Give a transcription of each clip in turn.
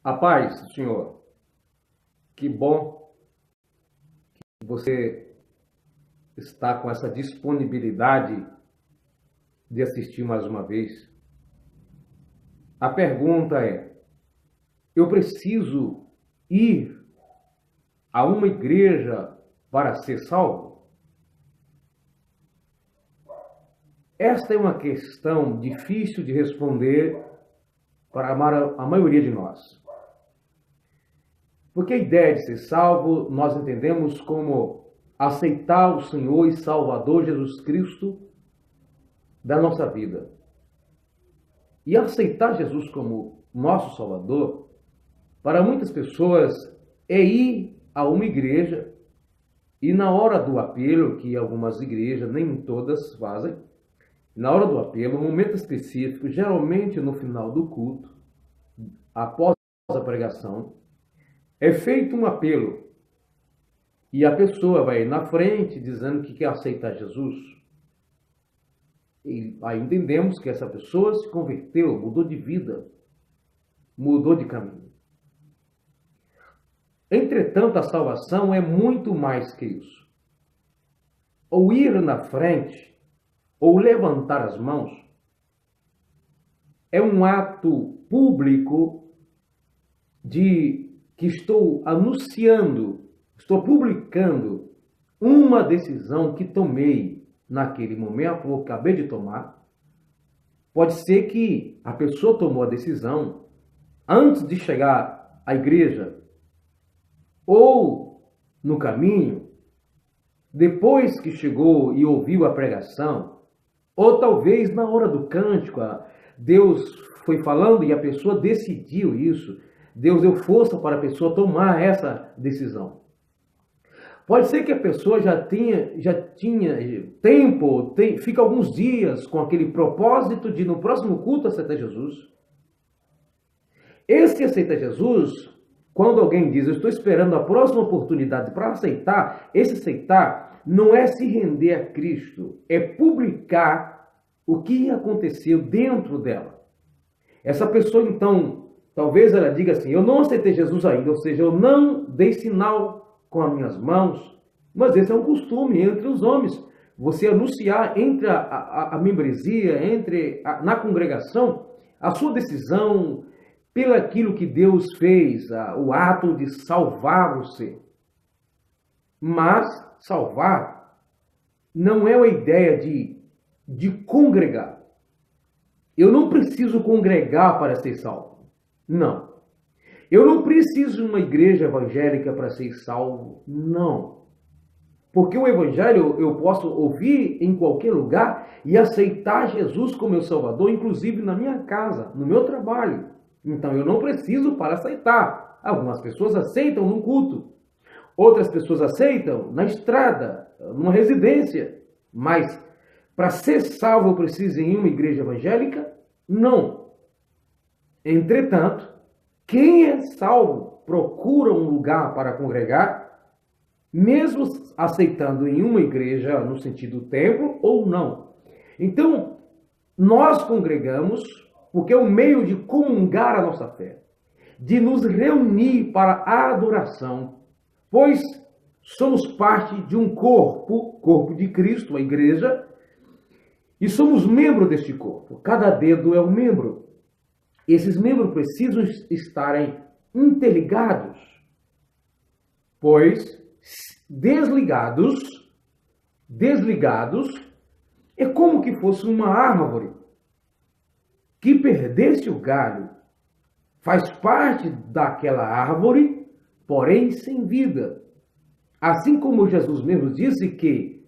A paz, Senhor. Que bom que você está com essa disponibilidade de assistir mais uma vez. A pergunta é: eu preciso ir a uma igreja para ser salvo? Esta é uma questão difícil de responder para a maioria de nós. Porque a ideia de ser salvo, nós entendemos como aceitar o Senhor e Salvador Jesus Cristo da nossa vida. E aceitar Jesus como nosso Salvador, para muitas pessoas, é ir a uma igreja e na hora do apelo, que algumas igrejas, nem todas fazem, na hora do apelo, um momento específico, geralmente no final do culto, após a pregação, é feito um apelo e a pessoa vai na frente dizendo que quer aceitar Jesus. E aí entendemos que essa pessoa se converteu, mudou de vida, mudou de caminho. Entretanto, a salvação é muito mais que isso. Ou ir na frente, ou levantar as mãos, é um ato público de que estou anunciando, estou publicando uma decisão que tomei naquele momento, ou acabei de tomar. Pode ser que a pessoa tomou a decisão antes de chegar à igreja, ou no caminho, depois que chegou e ouviu a pregação, ou talvez na hora do cântico, Deus foi falando e a pessoa decidiu isso. Deus deu força para a pessoa tomar essa decisão. Pode ser que a pessoa já tinha tempo, fica alguns dias com aquele propósito de no próximo culto aceitar Jesus. Esse aceitar Jesus, quando alguém diz, eu estou esperando a próxima oportunidade para aceitar, esse aceitar não é se render a Cristo, é publicar o que aconteceu dentro dela. Essa pessoa, então, talvez ela diga assim, eu não aceitei Jesus ainda, ou seja, eu não dei sinal com as minhas mãos, mas esse é um costume entre os homens. Você anunciar entre a membresia, na congregação, a sua decisão pelo aquilo que Deus fez, o ato de salvar você. Mas salvar não é a ideia de congregar. Eu não preciso congregar para ser salvo. Não. Eu não preciso de uma igreja evangélica para ser salvo. Não. Porque o evangelho eu posso ouvir em qualquer lugar e aceitar Jesus como meu Salvador, inclusive na minha casa, no meu trabalho. Então eu não preciso para aceitar. Algumas pessoas aceitam no culto. Outras pessoas aceitam na estrada, numa residência. Mas para ser salvo eu preciso ir em uma igreja evangélica? Não. Entretanto, quem é salvo procura um lugar para congregar, mesmo aceitando em uma igreja no sentido templo ou não. Então, nós congregamos porque é o meio de comungar a nossa fé, de nos reunir para a adoração, pois somos parte de um corpo de Cristo, a igreja, e somos membro deste corpo. Cada dedo é um membro. Esses membros precisam estarem interligados, pois desligados é como que fosse uma árvore que perdesse o galho, faz parte daquela árvore, porém sem vida. Assim como Jesus mesmo disse que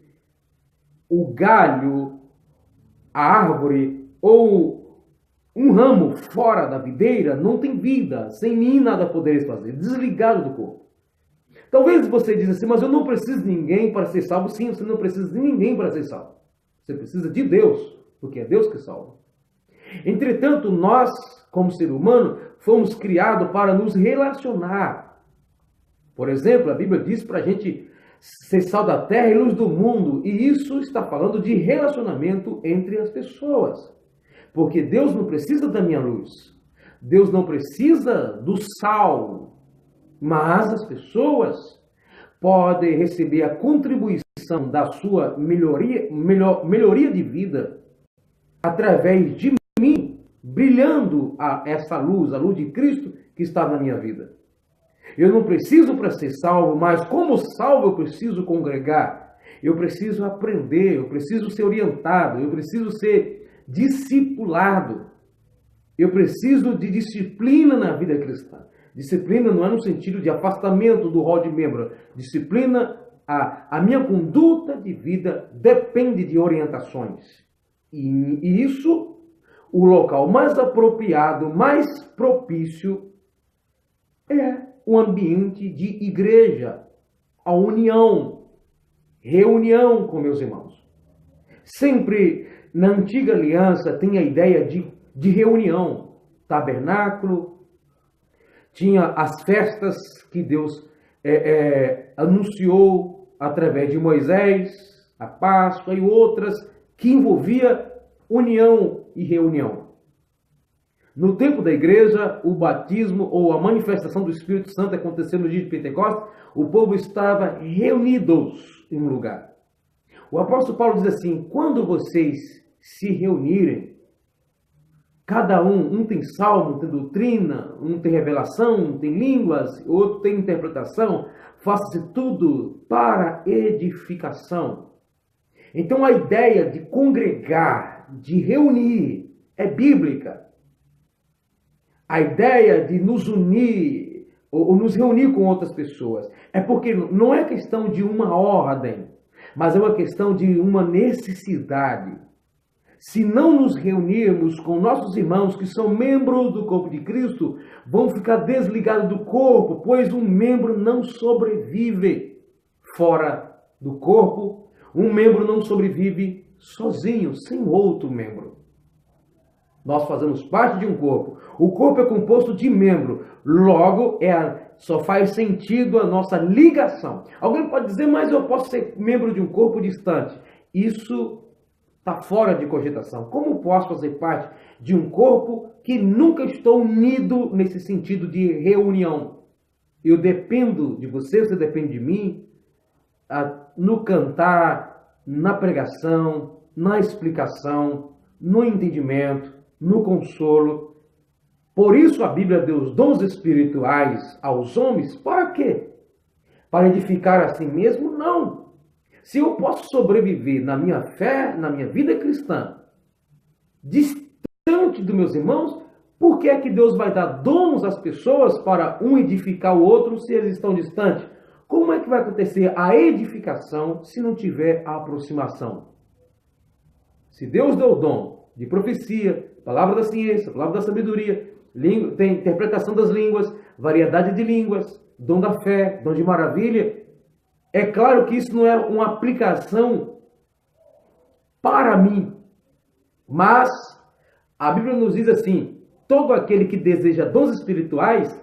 o galho, a árvore ou um ramo fora da videira não tem vida, sem mim nada podereis fazer, desligado do corpo. Talvez você diz assim, mas eu não preciso de ninguém para ser salvo. Sim, você não precisa de ninguém para ser salvo. Você precisa de Deus, porque é Deus que salva. Entretanto, nós, como ser humano, fomos criados para nos relacionar. Por exemplo, a Bíblia diz para a gente ser sal da terra e luz do mundo. E isso está falando de relacionamento entre as pessoas. Porque Deus não precisa da minha luz. Deus não precisa do sal, mas as pessoas podem receber a contribuição da sua melhoria de vida através de mim, brilhando essa luz, a luz de Cristo que está na minha vida. Eu não preciso para ser salvo, mas como salvo eu preciso congregar, eu preciso aprender, eu preciso ser orientado, eu preciso ser discipulado, eu preciso de disciplina na vida cristã. Disciplina não é no sentido de afastamento do rol de membro. Disciplina, a minha conduta de vida depende de orientações. E isso, o local mais apropriado, mais propício é o ambiente de igreja, a união, reunião com meus irmãos. Sempre na antiga aliança tem a ideia de reunião, tabernáculo, tinha as festas que Deus anunciou através de Moisés, a Páscoa e outras que envolvia união e reunião. No tempo da igreja, o batismo ou a manifestação do Espírito Santo aconteceu no dia de Pentecostes, o povo estava reunidos em um lugar. O apóstolo Paulo diz assim: quando vocês se reunirem, cada um tem salmo, tem doutrina, um tem revelação, um tem línguas, outro tem interpretação, faça-se tudo para edificação. Então a ideia de congregar, de reunir, é bíblica. A ideia de nos unir ou nos reunir com outras pessoas é porque não é questão de uma ordem, mas é uma questão de uma necessidade. Se não nos reunirmos com nossos irmãos que são membros do corpo de Cristo, vão ficar desligados do corpo, pois um membro não sobrevive fora do corpo, um membro não sobrevive sozinho, sem outro membro. Nós fazemos parte de um corpo. O corpo é composto de membro. Logo, só faz sentido a nossa ligação. Alguém pode dizer, mas eu posso ser membro de um corpo distante. Isso está fora de cogitação. Como posso fazer parte de um corpo que nunca estou unido nesse sentido de reunião? Eu dependo de você, você depende de mim, no cantar, na pregação, na explicação, no entendimento, no consolo. Por isso a Bíblia deu os dons espirituais aos homens. Para quê? Para edificar a si mesmo? Não. Se eu posso sobreviver na minha fé, na minha vida cristã, distante dos meus irmãos, por que é que Deus vai dar dons às pessoas para um edificar o outro se eles estão distantes? Como é que vai acontecer a edificação se não tiver a aproximação? Se Deus deu o dom de profecia, palavra da ciência, palavra da sabedoria, tem interpretação das línguas, variedade de línguas, dom da fé, dom de maravilha, é claro que isso não é uma aplicação para mim, mas a Bíblia nos diz assim: todo aquele que deseja dons espirituais,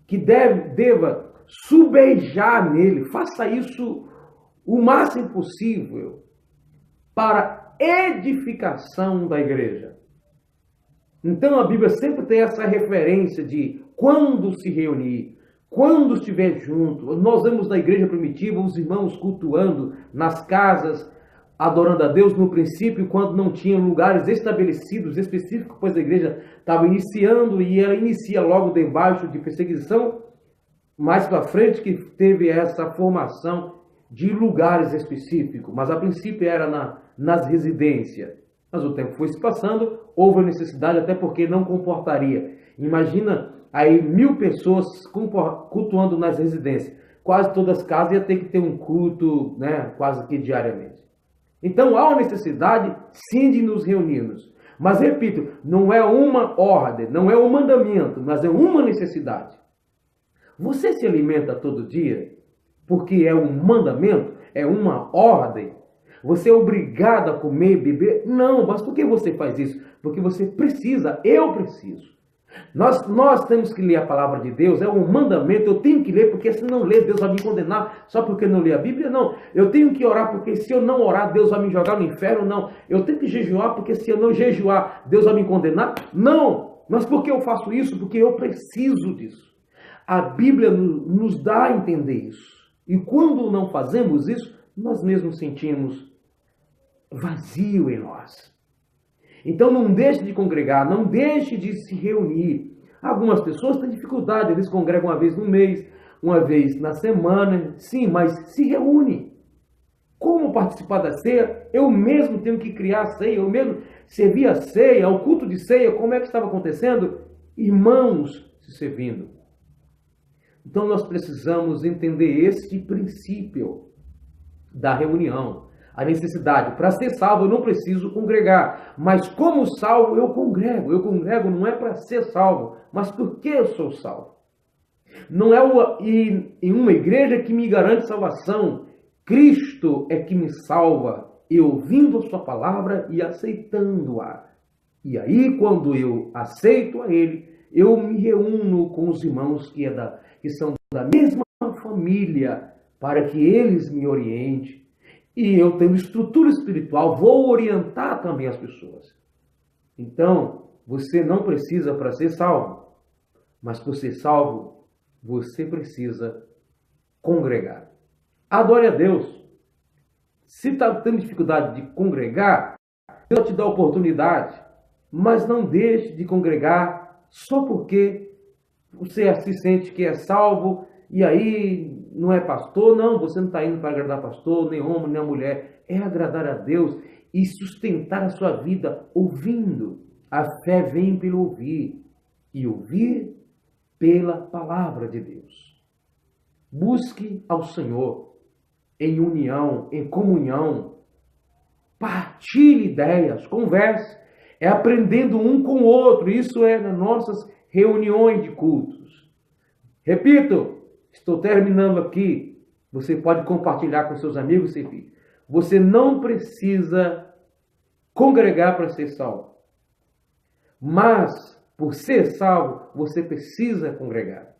que deva subejar nele, faça isso o máximo possível para edificação da igreja. Então a Bíblia sempre tem essa referência de quando se reunir, quando estiver junto. Nós vemos na igreja primitiva os irmãos cultuando nas casas, adorando a Deus no princípio, quando não tinham lugares estabelecidos, específicos, pois a igreja estava iniciando e ela inicia logo debaixo de perseguição, mais para frente que teve essa formação de lugares específicos, mas a princípio era nas residências. Mas o tempo foi se passando, houve a necessidade, até porque não comportaria. Imagina aí 1000 pessoas cultuando nas residências. Quase todas as casas ia ter que ter um culto, né, quase que diariamente. Então há uma necessidade sim de nos reunirmos. Mas repito, não é uma ordem, não é um mandamento, mas é uma necessidade. Você se alimenta todo dia porque é um mandamento, é uma ordem? Você é obrigado a comer e beber? Não, mas por que você faz isso? Porque você precisa, eu preciso. Nós temos que ler a palavra de Deus, é um mandamento, eu tenho que ler, porque se não ler, Deus vai me condenar só porque não lê a Bíblia? Não. Eu tenho que orar, porque se eu não orar, Deus vai me jogar no inferno? Não. Eu tenho que jejuar, porque se eu não jejuar, Deus vai me condenar? Não. Mas por que eu faço isso? Porque eu preciso disso. A Bíblia nos dá a entender isso. E quando não fazemos isso, nós mesmos sentimos vazio em nós. Então não deixe de congregar, não deixe de se reunir. Algumas pessoas têm dificuldade, eles congregam uma vez no mês, uma vez na semana, sim, mas se reúne. Como participar da ceia? Eu mesmo tenho que criar a ceia, eu mesmo servir a ceia, o culto de ceia, como é que estava acontecendo? Irmãos se servindo. Então nós precisamos entender este princípio da reunião. A necessidade. Para ser salvo eu não preciso congregar, mas como salvo eu congrego. Eu congrego não é para ser salvo, mas porque eu sou salvo. Não é em uma igreja que me garante salvação. Cristo é que me salva, eu ouvindo a sua palavra e aceitando-a. E aí, quando eu aceito a Ele, eu me reúno com os irmãos que são da mesma família, para que eles me orientem. E eu tenho estrutura espiritual, vou orientar também as pessoas. Então, você não precisa para ser salvo, mas para ser salvo, você precisa congregar. Adore a Deus. Se está tendo dificuldade de congregar, Deus te dá oportunidade, mas não deixe de congregar só porque você se sente que é salvo e aí não é pastor. Não, você não está indo para agradar pastor, nem homem, nem mulher. É agradar a Deus e sustentar a sua vida ouvindo. A fé vem pelo ouvir e ouvir pela palavra de Deus. Busque ao Senhor em união, em comunhão. Partilhe ideias, converse. É aprendendo um com o outro. Isso é nas nossas reuniões de cultos. Repito, estou terminando aqui. Você pode compartilhar com seus amigos e filhos. Você não precisa congregar para ser salvo. Mas, por ser salvo, você precisa congregar.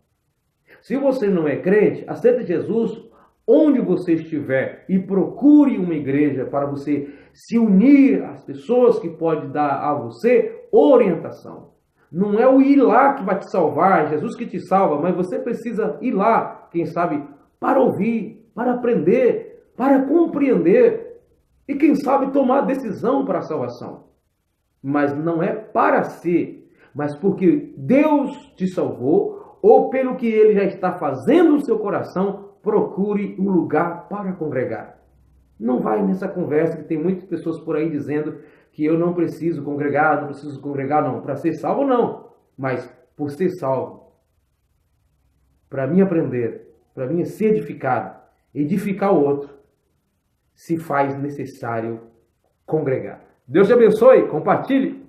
Se você não é crente, aceite Jesus onde você estiver e procure uma igreja para você se unir às pessoas que podem dar a você orientação. Não é o ir lá que vai te salvar, é Jesus que te salva, mas você precisa ir lá, quem sabe, para ouvir, para aprender, para compreender e quem sabe tomar decisão para a salvação. Mas não é para si, mas porque Deus te salvou ou pelo que Ele já está fazendo no seu coração. Procure um lugar para congregar. Não vai nessa conversa que tem muitas pessoas por aí dizendo que eu não preciso congregar, não. Para ser salvo, não. Mas por ser salvo, para mim aprender, para mim ser edificado, edificar o outro, se faz necessário congregar. Deus te abençoe, compartilhe.